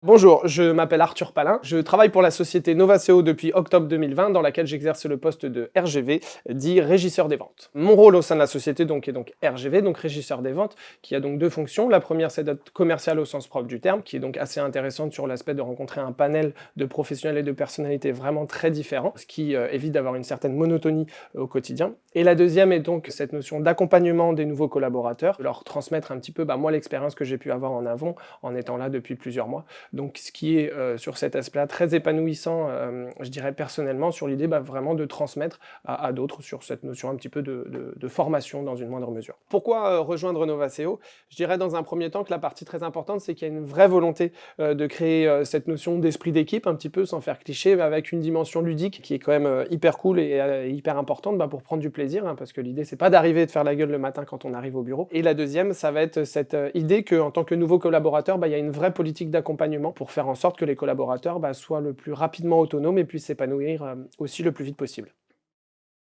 Bonjour, je m'appelle Arthur Palin, je travaille pour la société Novaceo depuis octobre 2020 dans laquelle j'exerce le poste de RGV, dit régisseur des ventes. Mon rôle au sein de la société est donc RGV, donc régisseur des ventes, qui a donc deux fonctions. La première c'est d'être commercial au sens propre du terme, qui est donc assez intéressante sur l'aspect de rencontrer un panel de professionnels et de personnalités vraiment très différents, ce qui évite d'avoir une certaine monotonie au quotidien. Et la deuxième est donc cette notion d'accompagnement des nouveaux collaborateurs, de leur transmettre un petit peu moi l'expérience que j'ai pu avoir en avant en étant là depuis plusieurs mois. Donc ce qui est sur cet aspect-là très épanouissant, je dirais personnellement, sur l'idée vraiment de transmettre à d'autres sur cette notion un petit peu de formation dans une moindre mesure. Pourquoi rejoindre Novaceo? Je dirais dans un premier temps que la partie très importante, c'est qu'il y a une vraie volonté de créer cette notion d'esprit d'équipe, un petit peu sans faire cliché, mais avec une dimension ludique qui est quand même hyper cool et hyper importante pour prendre du plaisir, hein, parce que l'idée c'est pas d'arriver et de faire la gueule le matin quand on arrive au bureau. Et la deuxième, ça va être cette idée qu'en tant que nouveau collaborateur, il y a une vraie politique d'accompagnement pour faire en sorte que les collaborateurs soient le plus rapidement autonomes et puissent s'épanouir aussi le plus vite possible.